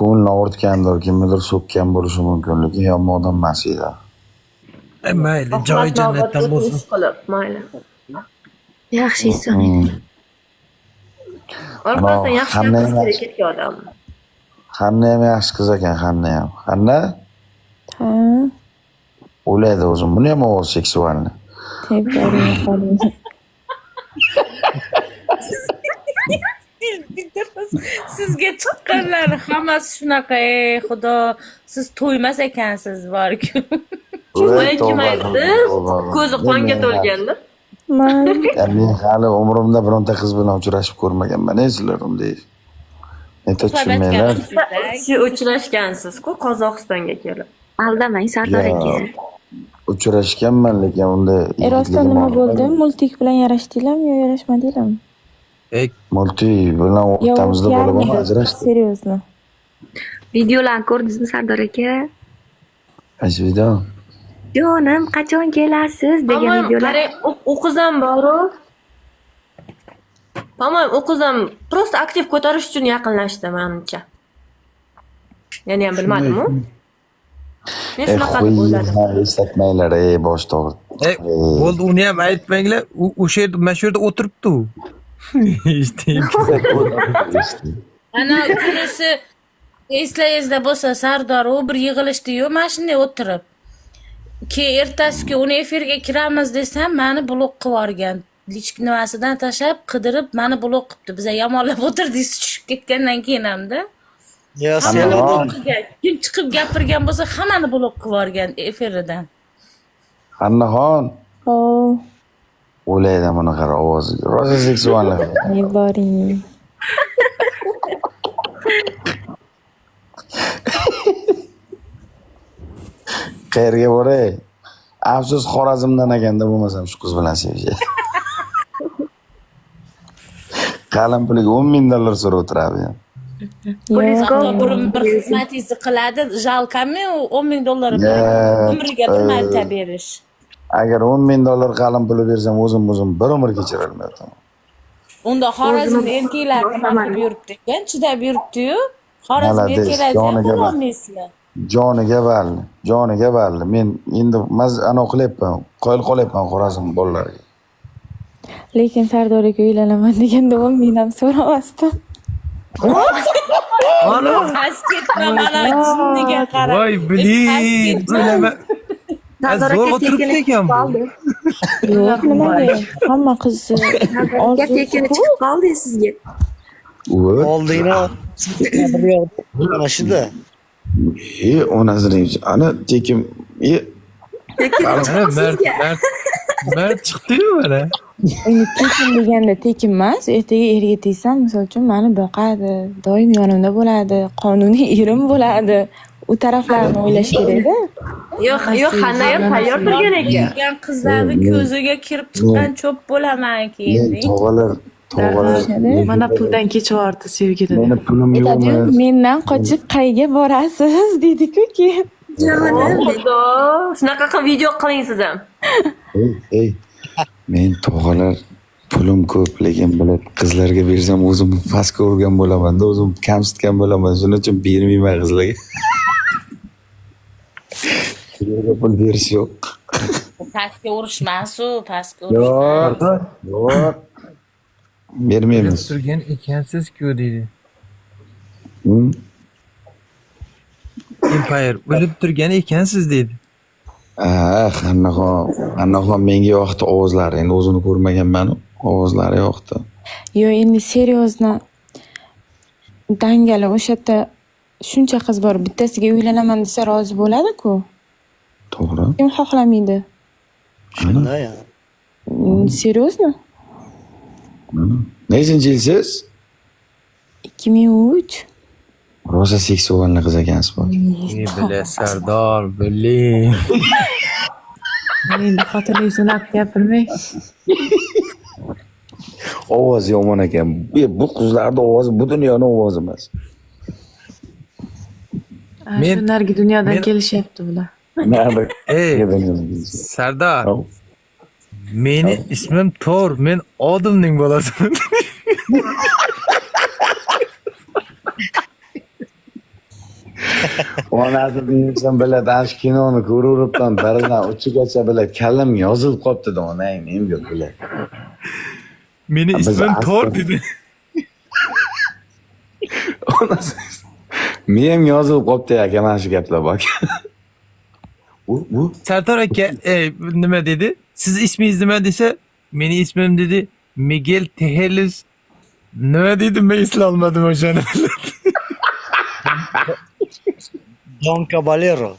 ko'ngilni og'ritgandir, kimnidir so'kkan bo'lishi mumkin, lekin yomon odam emas edi. Mayli, joy jannatdan bo'lsin. Ish qilib, mayli. Yaxshi inson edi. Orqasidan yaxshi Hanna gapirish emas. kerak ketgan odam. Hanna ham yaxshi qiz ekan, Hanna ham. Hanna Ha, o'ylaydi o'zim, buni ham ovoz seksualni. tebrik qo'ling. Sizga chiqqanlar hammasi shunaqa, ey xudo, siz to'ymas ekansiz borku. Mana kim aytdi? Ko'zi qonga to'lganda. Men Men hali umrimda bironta qiz bilan uchrashib ko'rmaganman, sizlar unday. Neta tushunmaylar. Shu uchrashgansiz-ku Qozog'istonga kelib. aldamang Sardor aka. Uchrashganman, lekin unda Erosdan nima bo'ldi? Multik bilan yarashdinglarmi yo yarashmadinglarmi? multi bilan o'rtamizda bo'lib ajrashdik. Seriozmi? Videolarni ko'rdingizmi Sardor aka? Qaysi video? Jonim, qachon kelasiz degan Tamam, videolar. qarang, u qiz ham boru. Tamam, u qiz ham prosta aktiv ko'tarish uchun yaqinlashdi menimcha. Yani ham bilmadim-ku. Men shunaqa deb o'yladim. Eslatmanglar, bosh to'g'ri. Bo'ldi, uni ham aytmanglar. U o'sha yerda, mana shu yerda o'tiribdi u. Ana kunisi eslayingizda bo'lsa Sardor u bir yig'ilishdi-yu, mana shunday o'tirib. Keyin ertasiga uni efirga kiramiz desam, meni blok qilib yuborgan. Lichk nimasidan tashlab, qidirib meni blok qilibdi. Biza yomonlab o'tirdik tushib ketgandan keyin hamda. Kim chiqib gapirgan bo'lsa, hammani blok qilib yuborgan efiridan. Hannaxon, Oh, o'ylaydi buni qara ovoziga. Rosa seksualni. ne boring. Qayerga boray? Afsus Xorazmdan ekanda bo'lmasam shu qiz bilan sevishga. Qalin puliga $10,000 so'rab o'tiradi. Bir xizmatingizni qiladi, jalkami $10,000 umriga bir marta berish. Agar $10,000 qalin puli bersam, o'zim bir umr kechira olmayman. Unda Xorazm erkaklar nima qilib yuribdi ekan, chidab yuribdi-yu. Xorazm erkaklar bo'lmaysizlar. Joniga valli. Men endi ana qilyapman, qoyil qolyapman Xorazm bolalariga. Lekin Sardor aka uylanaman deganda 10,000 ham so'ramasdim. Ana, Ketma mana jinniga qarab. voy bilin, o'ylama. Sardor Zo'rg'a aka turibdi ekan bu. Yo'q, nimaga? Hamma qiz Aka tekin chiqib qoldi sizga. Oldingni mana shuda. Onasining ana tekim. Ana Mert chiqdi-yu mana. Endi tekin deganda tekin emas, ertaga erga tegsam, misol uchun meni boqadi, doim yonimda bo'ladi, qonuniy erim bo'ladi. U taraflarni o'ylash kerak-da. Yo'q, Hanna ham tayyor turgan ekan. Degan qizlarni ko'ziga kirib chiqqan cho'p bo'laman keyin. Tog'alar. Mana puldan kechivordi sevgidan. Meni pulim Aytadi, yo'qmi? mendan qochib qayga borasiz dedi-ku keyin. Xudo, shunaqa qilib video qiling siz ham. Ey. Men tog'alar pulim ko'p, lekin bilib qizlarga bersam o'zim pastga urgan bo'laman-da, o'zim kamsitgan bo'laman. Shuning uchun bermayman qizlarga. Qizlarga pul berish yo'q. Pastga urishmas-u, pastga Yo'q. Bermaymiz. Turgan ekansiz-ku dedi. Empire o'lib turgan ekansiz dedi. Hannaxon menga yoqdi ovozlari. Endi o'zini ko'rmaganman-ku. Ovozlari yoqdi. Yo, endi seriozna dangala o'sha yerda shuncha qiz bor, bittasiga uylanaman desa rozi bo'ladi-ku. To'g'ri. Kim xohlamaydi? Shunda ya. Seriozmi? Nechinchi yilsiz? 2003. Rosa seksualni qiz ekansiz bu. Bila Sardor, bilin. Endi xotiningizdan gapirmang. Ovoz yomon ekan. Bu qizlarning ovozi bu dunyoning ovozi emas. Shu nargi dunyodan kelishyapti bular. Sardor. Meni ismim Tor, men Odimning bolasiman. Onasi deysan biladi, ash kinoni ko'raveribman, daradan uchigacha biladi, kallamga yozilib qolibdi da onang, men yo'q biladi. Meni Biz ismim asli- Tor dedi. Onasi men yozilib qolibdi aka, mana shu gaplar bor. Bu Serdar aka nima dedi? Siz ismingiz nima desa, meni ismim dedi Miguel Tejelis. Nima dedi? Men eslolmadim o'shani. Don Caballero.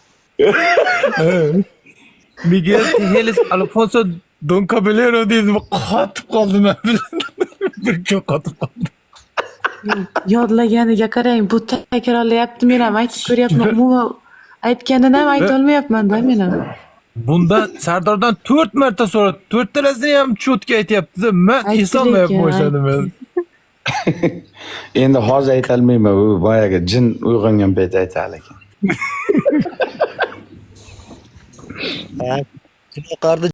Miguel Tejelis Alfonso Don Caballero dedi. Qotib qoldim men. Bir kun qotib qoldim. Yodlaganiga qarang, bu takrorlayapti, men ham aytib ko'ryapman. Umuman aytganini ham aytolmayapman-da men ham. Bundan Serdardan 4 marta so'radi. 4 talasini ham cho'tga aytyapti-da. Men Aytdi eslolmayapman lekin, o'shani men. endi hozir aytolmayman, u boyaga jin uyg'ongan payt aytar ekan. Qardi